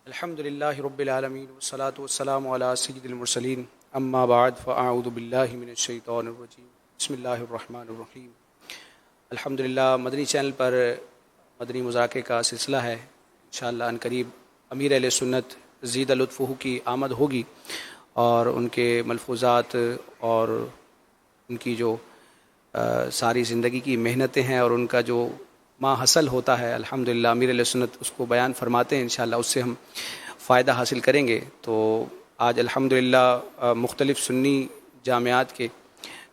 الحمد للہ رب العالمین والصلاة والسلام علی سید المرسلین اما بعد فاعوذ باللہ من الشیطان الرجیم بسم اللہ الرحمن الرحیم۔ الحمدللہ مدنی چینل پر مدنی مذاکرے کا سلسلہ ہے۔ انشاءاللہ ان قریب امیر اہل سنت زیدہ لطفہ کی آمد ہوگی اور ان کے ملفوظات اور ان کی جو ساری زندگی کی محنتیں ہیں اور ان کا جو ما حاصل ہوتا ہے، الحمدللہ امیر اہل سنت اس کو بیان فرماتے ہیں، انشاءاللہ اس سے ہم فائدہ حاصل کریں گے۔ تو آج الحمدللہ مختلف سنی جامعات کے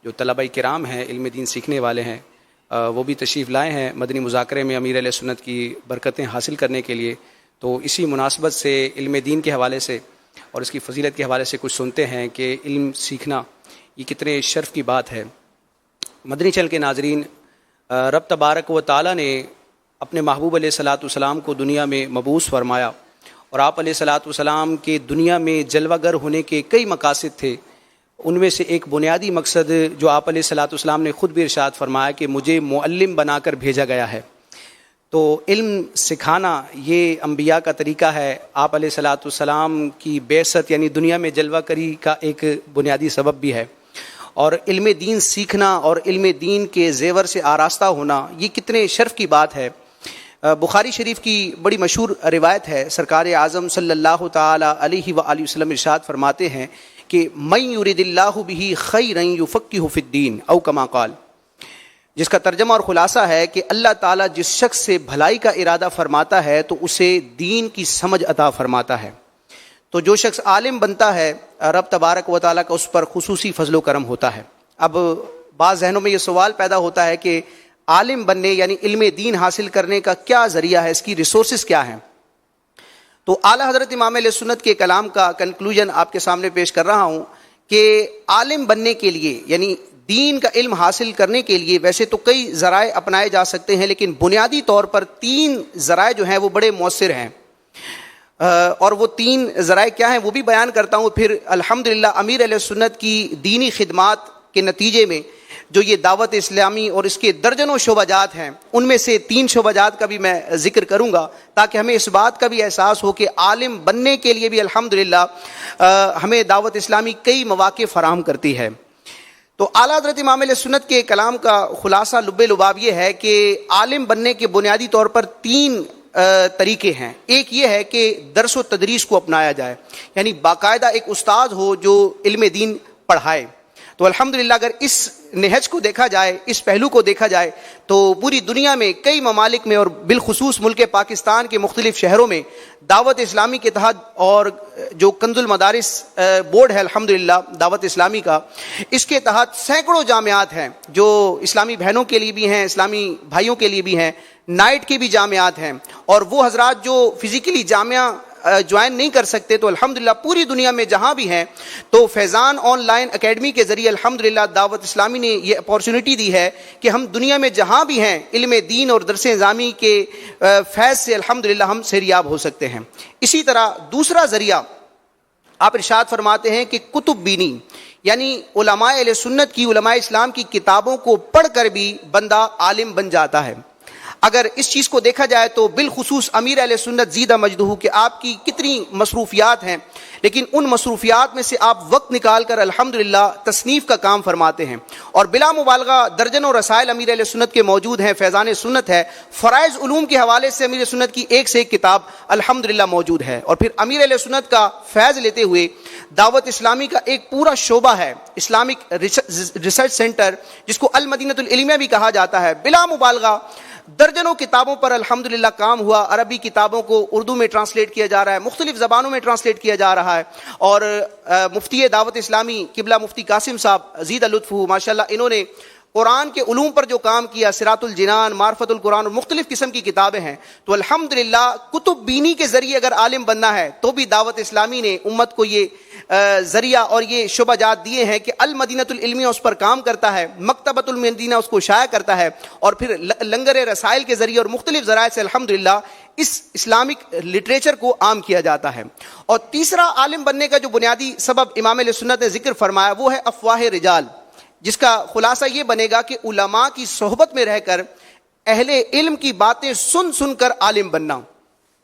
جو طلبہ کرام ہیں، علم دین سیکھنے والے ہیں، وہ بھی تشریف لائے ہیں مدنی مذاکرے میں امیر اہل سنت کی برکتیں حاصل کرنے کے لیے۔ تو اسی مناسبت سے علم دین کے حوالے سے اور اس کی فضیلت کے حوالے سے کچھ سنتے ہیں کہ علم سیکھنا یہ کتنے شرف کی بات ہے۔ مدنی چینل کے ناظرین، رب تبارک و تعالیٰ نے اپنے محبوب علیہ الصلاۃ والسلام کو دنیا میں مبعوث فرمایا، اور آپ علیہ الصلاۃ والسلام کے دنیا میں جلوہ گر ہونے کے کئی مقاصد تھے۔ ان میں سے ایک بنیادی مقصد جو آپ علیہ الصلاۃ والسلام نے خود بھی ارشاد فرمایا کہ مجھے معلم بنا کر بھیجا گیا ہے۔ تو علم سکھانا یہ انبیاء کا طریقہ ہے۔ آپ علیہ الصلاۃ والسلام کی بعثت یعنی دنیا میں جلوہ گری کا ایک بنیادی سبب بھی ہے، اور علم دین سیکھنا اور علم دین کے زیور سے آراستہ ہونا یہ کتنے شرف کی بات ہے۔ بخاری شریف کی بڑی مشہور روایت ہے، سرکار اعظم صلی اللہ تعالی علیہ وآلہ وسلم ارشاد فرماتے ہیں کہ من یرید اللہ بہ خیرا یفقہہ فی الدین او کما قال، جس کا ترجمہ اور خلاصہ ہے کہ اللہ تعالیٰ جس شخص سے بھلائی کا ارادہ فرماتا ہے تو اسے دین کی سمجھ عطا فرماتا ہے۔ تو جو شخص عالم بنتا ہے، رب تبارک و تعالیٰ کا اس پر خصوصی فضل و کرم ہوتا ہے۔ اب بعض ذہنوں میں یہ سوال پیدا ہوتا ہے کہ عالم بننے یعنی علم دین حاصل کرنے کا کیا ذریعہ ہے، اس کی ریسورسز کیا ہیں؟ تو اعلیٰ حضرت امام علیہ سنت کے کلام کا کنکلوژن آپ کے سامنے پیش کر رہا ہوں کہ عالم بننے کے لیے یعنی دین کا علم حاصل کرنے کے لیے ویسے تو کئی ذرائع اپنائے جا سکتے ہیں، لیکن بنیادی طور پر 3 ذرائع جو ہیں وہ بڑے مؤثر ہیں، اور وہ 3 ذرائع کیا ہیں وہ بھی بیان کرتا ہوں۔ پھر الحمدللہ امیر علیہ سنت کی دینی خدمات کے نتیجے میں جو یہ دعوت اسلامی اور اس کے درجنوں شعبہ جات ہیں، ان میں سے 3 شعبہ جات کا بھی میں ذکر کروں گا، تاکہ ہمیں اس بات کا بھی احساس ہو کہ عالم بننے کے لیے بھی الحمدللہ ہمیں دعوت اسلامی کئی مواقع فراہم کرتی ہے۔ تو اعلیٰ حضرت امام علیہ سنت کے کلام کا خلاصہ لب لباب یہ ہے کہ عالم بننے کے بنیادی طور پر 3 طریقے ہیں۔ ایک یہ ہے کہ درس و تدریس کو اپنایا جائے، یعنی باقاعدہ ایک استاد ہو جو علم دین پڑھائے۔ تو الحمدللہ اگر اس نہج کو دیکھا جائے، اس پہلو کو دیکھا جائے، تو پوری دنیا میں کئی ممالک میں اور بالخصوص ملک پاکستان کے مختلف شہروں میں دعوت اسلامی کے تحت اور جو کنز المدارس بورڈ ہے الحمدللہ دعوت اسلامی کا، اس کے تحت سینکڑوں جامعات ہیں جو اسلامی بہنوں کے لیے بھی ہیں، اسلامی بھائیوں کے لیے بھی ہیں، نائٹ کے بھی جامعات ہیں، اور وہ حضرات جو فزیکلی جامعہ جوائن نہیں کر سکتے تو الحمدللہ پوری دنیا میں جہاں بھی ہیں تو فیضان آن لائن اکیڈمی کے ذریعے الحمدللہ دعوت اسلامی نے یہ اپورچونٹی دی ہے کہ ہم دنیا میں جہاں بھی ہیں علم دین اور درس نظامی کے فیض سے الحمدللہ ہم سیریاب ہو سکتے ہیں۔ اسی طرح دوسرا ذریعہ آپ ارشاد فرماتے ہیں کہ کتب بینی، یعنی علماء اہل سنت کی، علماء اسلام کی کتابوں کو پڑھ کر بھی بندہ عالم بن جاتا ہے۔ اگر اس چیز کو دیکھا جائے تو بالخصوص امیر اہل سنت زیدہ مجدہ کہ آپ کی کتنی مصروفیات ہیں، لیکن ان مصروفیات میں سے آپ وقت نکال کر الحمدللہ تصنیف کا کام فرماتے ہیں، اور بلا مبالغہ درجنوں رسائل امیر اہل سنت کے موجود ہیں۔ فیضان سنت ہے، فرائض علوم کے حوالے سے امیر سنت کی ایک سے ایک کتاب الحمدللہ موجود ہے، اور پھر امیر اہل سنت کا فیض لیتے ہوئے دعوت اسلامی کا ایک پورا شعبہ ہے، اسلامک ریسرچ سینٹر، جس کو المدینۃ العلمیہ بھی کہا جاتا ہے۔ بلا مبالغہ درجنوں کتابوں پر الحمدللہ کام ہوا، عربی کتابوں کو اردو میں ٹرانسلیٹ کیا جا رہا ہے، مختلف زبانوں میں ٹرانسلیٹ کیا جا رہا ہے، اور مفتی دعوت اسلامی قبلہ مفتی قاسم صاحب زیدہ لطفہ ماشاءاللہ انہوں نے قرآن کے علوم پر جو کام کیا، صراط الجنان، معرفت القرآن اور مختلف قسم کی کتابیں ہیں۔ تو الحمدللہ کتب بینی کے ذریعے اگر عالم بننا ہے تو بھی دعوت اسلامی نے امت کو یہ ذریعہ اور یہ شعبہ جات دیے ہیں کہ المدینۃ العلمیہ اس پر کام کرتا ہے، مکتبۃ المدینہ اس کو شائع کرتا ہے، اور پھر لنگر رسائل کے ذریعے اور مختلف ذرائع سے الحمدللہ اس اسلامک لٹریچر کو عام کیا جاتا ہے۔ اور تیسرا عالم بننے کا جو بنیادی سبب امام علیہ سنت نے ذکر فرمایا وہ ہے افواہ رجال، جس کا خلاصہ یہ بنے گا کہ علماء کی صحبت میں رہ کر اہل علم کی باتیں سن کر عالم بننا،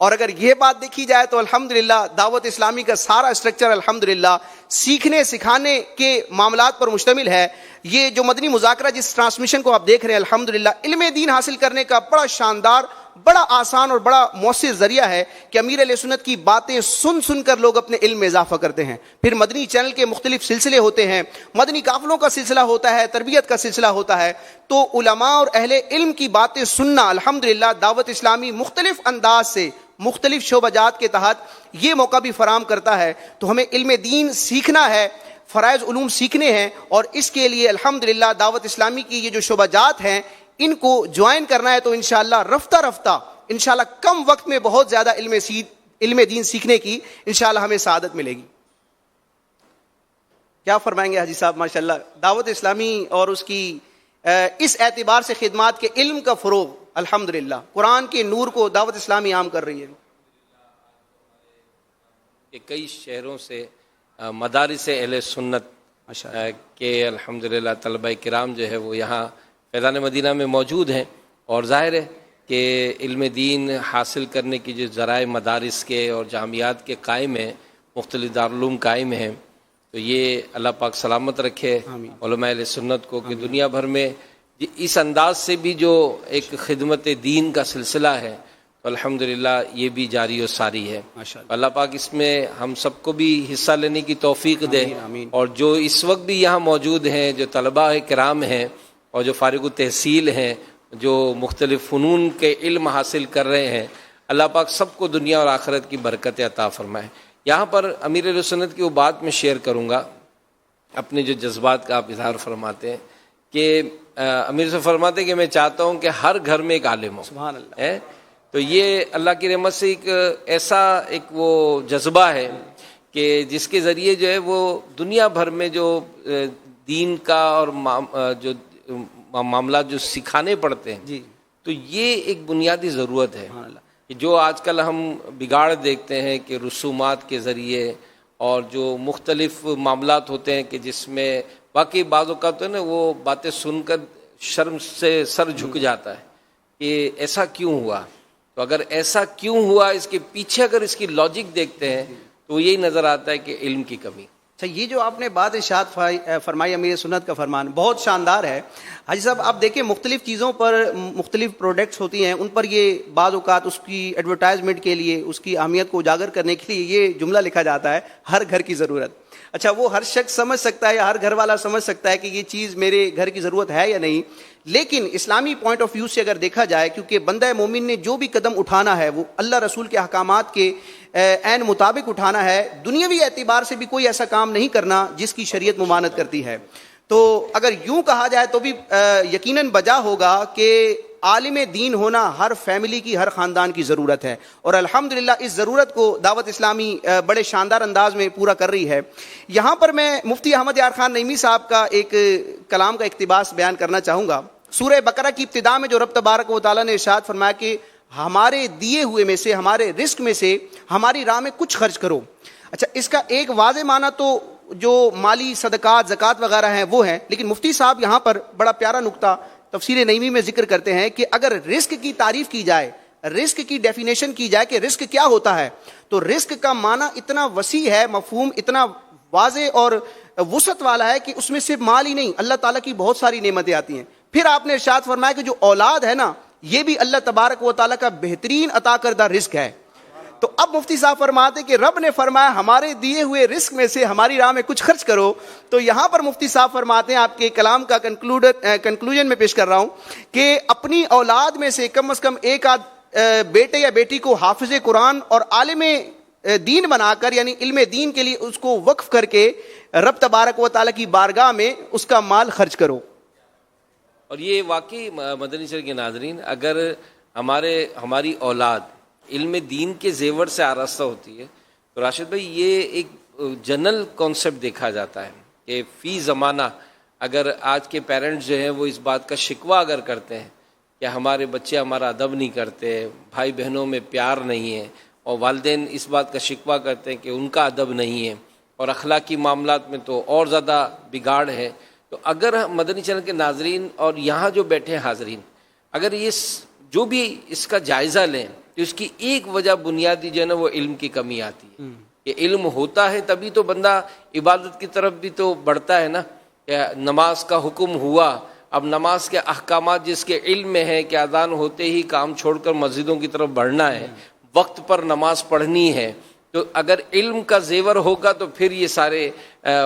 اور اگر یہ بات دیکھی جائے تو الحمدللہ دعوت اسلامی کا سارا اسٹرکچر الحمدللہ سیکھنے سکھانے کے معاملات پر مشتمل ہے. یہ جو مدنی مذاکرہ جس ٹرانسمیشن کو آپ دیکھ رہے ہیں الحمدللہ علم دین حاصل کرنے کا بڑا شاندار، بڑا آسان اور بڑا مؤثر ذریعہ ہے کہ امیر اہل سنت کی باتیں سن کر لوگ اپنے علم میں اضافہ کرتے ہیں. پھر مدنی چینل کے مختلف سلسلے ہوتے ہیں، مدنی قافلوں کا سلسلہ ہوتا ہے، تربیت کا سلسلہ ہوتا ہے. تو علماء اور اہل علم کی باتیں سننا الحمدللہ دعوت اسلامی مختلف انداز سے مختلف شعبہ جات کے تحت یہ موقع بھی فراہم کرتا ہے. تو ہمیں علم دین سیکھنا ہے، فرائض علوم سیکھنے ہیں، اور اس کے لیے الحمدللہ دعوت اسلامی کی یہ جو شعبہ جات ہیں ان کو جوائن کرنا ہے. تو انشاءاللہ رفتہ رفتہ انشاءاللہ کم وقت میں بہت زیادہ علم دین سیکھنے کی انشاءاللہ ہمیں سعادت ملے گی. کیا فرمائیں گے حاجی صاحب؟ ماشاءاللہ دعوت اسلامی اور اس کی اس اعتبار سے خدمات کے علم کا فروغ الحمدللہ قرآن کے نور کو دعوت اسلامی عام کر رہی ہے. کہ کئی شہروں سے مدارس اہل سنت کے الحمدللہ طلبہ کرام جو ہے وہ یہاں فیضان مدینہ میں موجود ہیں، اور ظاہر ہے کہ علم دین حاصل کرنے کی جو ذرائع مدارس کے اور جامعات کے قائم ہیں، مختلف دارالعلوم قائم ہیں، تو یہ اللہ پاک سلامت رکھے علماء اہل سنت کو کہ دنیا بھر میں اس انداز سے بھی جو ایک خدمت دین کا سلسلہ ہے تو الحمدللہ یہ بھی جاری و ساری ہے. اللہ پاک اس میں ہم سب کو بھی حصہ لینے کی توفیق دے. اور جو اس وقت بھی یہاں موجود ہیں، جو طلباء کرام ہیں اور جو فارغ التحصیل ہیں، جو مختلف فنون کے علم حاصل کر رہے ہیں، اللہ پاک سب کو دنیا اور آخرت کی برکت عطا فرمائے. یہاں پر امیر اہل سنت کی وہ بات میں شیئر کروں گا، اپنے جو جذبات کا آپ اظہار فرماتے ہیں کہ امیر سے فرماتے ہیں کہ میں چاہتا ہوں کہ ہر گھر میں ایک عالم ہو. سبحان اللہ. تو یہ اللہ کی رحمت سے ایک ایسا ایک وہ جذبہ ہے کہ جس کے ذریعے جو ہے وہ دنیا بھر میں جو دین کا اور جو معاملات جو سکھانے پڑتے ہیں تو یہ ایک بنیادی ضرورت ہے. کہ جو آج کل ہم بگاڑ دیکھتے ہیں کہ رسومات کے ذریعے اور جو مختلف معاملات ہوتے ہیں کہ جس میں واقعی بعض اوقات ہے نا وہ باتیں سن کر شرم سے سر جھک جاتا ہے کہ ایسا کیوں ہوا. تو اگر ایسا کیوں ہوا اس کے پیچھے اگر اس کی لاجک دیکھتے ہیں تو یہی نظر آتا ہے کہ علم کی کمی. اچھا، یہ جو آپ نے بات ارشاد فرمائی امیر سنت کا فرمان بہت شاندار ہے. حاجی صاحب آپ دیکھیں مختلف چیزوں پر مختلف پروڈکٹس ہوتی ہیں، ان پر یہ بعض اوقات اس کی ایڈورٹائزمنٹ کے لیے اس کی اہمیت کو اجاگر کرنے کے لیے یہ جملہ لکھا جاتا ہے، ہر گھر کی ضرورت. اچھا، وہ ہر شخص سمجھ سکتا ہے یا ہر گھر والا سمجھ سکتا ہے کہ یہ چیز میرے گھر کی ضرورت ہے یا نہیں، لیکن اسلامی پوائنٹ آف ویو سے اگر دیکھا جائے، کیونکہ بندہ مومن نے جو بھی قدم اٹھانا ہے وہ اللہ رسول کے احکامات کے عین مطابق اٹھانا ہے. دنیاوی اعتبار سے بھی کوئی ایسا کام نہیں کرنا جس کی شریعت ممانعت کرتی ہے. تو اگر یوں کہا جائے تو بھی یقیناً بجا ہوگا کہ عالم دین ہونا ہر فیملی کی، ہر خاندان کی ضرورت ہے، اور الحمدللہ اس ضرورت کو دعوت اسلامی بڑے شاندار انداز میں پورا کر رہی ہے. یہاں پر میں مفتی احمد یار خان نعیمی صاحب کا ایک کلام کا اقتباس بیان کرنا چاہوں گا. سورہ بقرہ کی ابتدا میں جو رب تبارک و تعالیٰ نے ارشاد فرمایا کہ ہمارے دیے ہوئے میں سے، ہمارے رزق میں سے ہماری راہ میں کچھ خرچ کرو. اچھا، اس کا ایک واضح معنی تو جو مالی صدقات زکوٰۃ وغیرہ ہیں وہ ہیں، لیکن مفتی صاحب یہاں پر بڑا پیارا نقطہ تفسیر نعیمی میں ذکر کرتے ہیں کہ اگر رزق کی تعریف کی جائے، رزق کی ڈیفینیشن کی جائے کہ رزق کیا ہوتا ہے، تو رزق کا معنی اتنا وسیع ہے، مفہوم اتنا واضح اور وسعت والا ہے کہ اس میں صرف مال ہی نہیں، اللہ تعالیٰ کی بہت ساری نعمتیں آتی ہیں. پھر آپ نے ارشاد فرمایا کہ جو اولاد ہے نا، یہ بھی اللہ تبارک و تعالیٰ کا بہترین عطا کردہ رزق ہے. تو اب مفتی صاحب فرماتے کہ رب نے فرمایا ہمارے دیے ہوئے رزق میں سے ہماری راہ میں کچھ خرچ کرو. تو یہاں پر مفتی صاحب فرماتے ہیں، آپ کے کلام کا کنکلوژن میں پیش کر رہا ہوں کہ اپنی اولاد میں سے کم از کم ایک آدھ بیٹے یا بیٹی کو حافظ قرآن اور عالم دین بنا کر، یعنی علم دین کے لیے اس کو وقف کر کے رب تبارک و تعالیٰ کی بارگاہ میں اس کا مال خرچ کرو. اور یہ واقعی مدنی چینل کے ناظرین، اگر ہماری اولاد علم دین کے زیور سے آراستہ ہوتی ہے تو راشد بھائی یہ ایک جنرل کانسیپٹ دیکھا جاتا ہے کہ فی زمانہ اگر آج کے پیرنٹس جو ہیں وہ اس بات کا شکوہ اگر کرتے ہیں کہ ہمارے بچے ہمارا ادب نہیں کرتے، بھائی بہنوں میں پیار نہیں ہے، اور والدین اس بات کا شکوہ کرتے ہیں کہ ان کا ادب نہیں ہے، اور اخلاقی معاملات میں تو اور زیادہ بگاڑ ہے، تو اگر مدنی چینل کے ناظرین اور یہاں جو بیٹھے ہیں حاضرین، اگر یہ جو بھی اس کا جائزہ لیں تو اس کی ایک وجہ بنیادی جو ہے نا وہ علم کی کمی آتی ہے. کہ علم ہوتا ہے تبھی تو بندہ عبادت کی طرف بھی تو بڑھتا ہے نا. کہ نماز کا حکم ہوا، اب نماز کے احکامات جس کے علم میں ہے کہ اذان ہوتے ہی کام چھوڑ کر مسجدوں کی طرف بڑھنا ہے، وقت پر نماز پڑھنی ہے، تو اگر علم کا زیور ہوگا تو پھر یہ سارے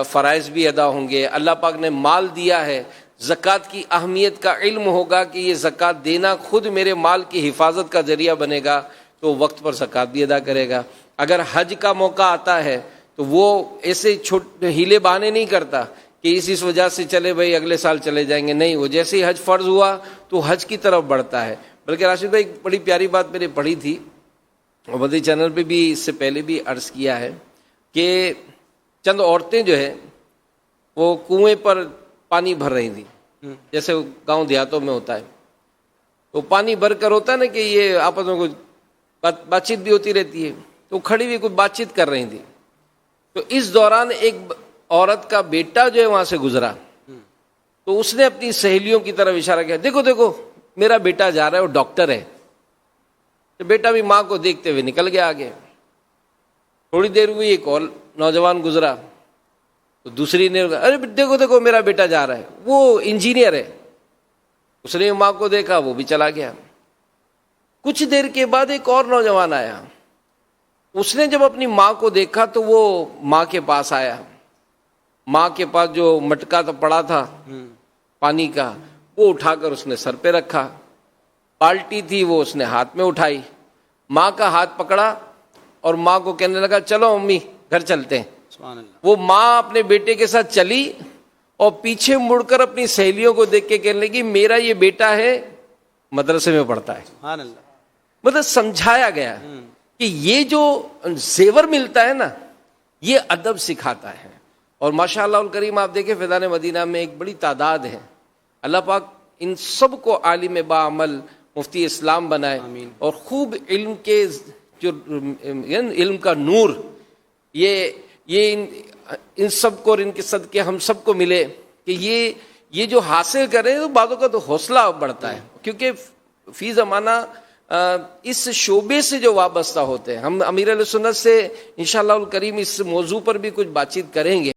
فرائض بھی ادا ہوں گے. اللہ پاک نے مال دیا ہے، زکوٰۃ کی اہمیت کا علم ہوگا کہ یہ زکوٰۃ دینا خود میرے مال کی حفاظت کا ذریعہ بنے گا تو وقت پر زکوٰۃ بھی ادا کرے گا. اگر حج کا موقع آتا ہے تو وہ ایسے ہیلے بہانے نہیں کرتا کہ اس وجہ سے چلے بھائی اگلے سال چلے جائیں گے، نہیں، وہ جیسے ہی حج فرض ہوا تو حج کی طرف بڑھتا ہے. بلکہ راشد بھائی ایک بڑی پیاری بات میں نے پڑھی تھی، اور مدنی چینل پہ بھی اس سے پہلے بھی عرض کیا ہے کہ چند عورتیں جو ہے وہ کنویں پر پانی بھر رہی تھیں، جیسے گاؤں دیہاتوں میں ہوتا ہے. تو پانی بھر کر ہوتا ہے نا کہ یہ آپس میں کچھ بات چیت بھی ہوتی رہتی ہے، تو کھڑی ہوئی کچھ بات چیت کر رہی تھی. تو اس دوران ایک عورت کا بیٹا جو ہے وہاں سے گزرا، تو اس نے اپنی سہیلیوں کی طرف اشارہ کیا، دیکھو دیکھو میرا بیٹا جا رہا ہے، وہ ڈاکٹر ہے. تو بیٹا بھی ماں کو دیکھتے ہوئے نکل گیا آگے. تھوڑی دیر ہوئی ایک اور نوجوان گزرا، تو دوسری نے ارے دیکھو دیکھو میرا بیٹا جا رہا ہے، وہ انجینئر ہے. اس نے ماں کو دیکھا، وہ بھی چلا گیا. کچھ دیر کے بعد ایک اور نوجوان آیا، اس نے جب اپنی ماں کو دیکھا تو وہ ماں کے پاس آیا. ماں کے پاس جو مٹکا تو پڑا تھا پانی کا، وہ اٹھا کر اس نے سر پہ رکھا. بالٹی تھی وہ اس نے ہاتھ میں اٹھائی، ماں کا ہاتھ پکڑا اور ماں کو کہنے لگا چلو امی گھر چلتے ہیں. سبحان اللہ. وہ ماں اپنے بیٹے کے ساتھ چلی اور پیچھے مڑ کر اپنی سہیلیوں کو دیکھ کے کہنے لگی میرا یہ بیٹا ہے، مدرسے میں پڑھتا ہے. سبحان اللہ. مطلب سمجھایا گیا کہ یہ جو زیور ملتا ہے نا یہ ادب سکھاتا ہے. اور ماشاء اللہ الکریم آپ دیکھیں فیضان مدینہ میں ایک بڑی تعداد ہے. اللہ پاک ان سب کو عالم بعمل مفتی اسلام بنائے اور خوب علم کے جو علم کا نور یہ ان سب کو اور ان کے صدقے ہم سب کو ملے کہ یہ جو حاصل کریں تو بعضوں کا تو حوصلہ بڑھتا ہے. کیونکہ فی زمانہ اس شعبے سے جو وابستہ ہوتے ہیں، ہم امیر علیہ سنت سے انشاءاللہ الکریم اس موضوع پر بھی کچھ بات چیت کریں گے.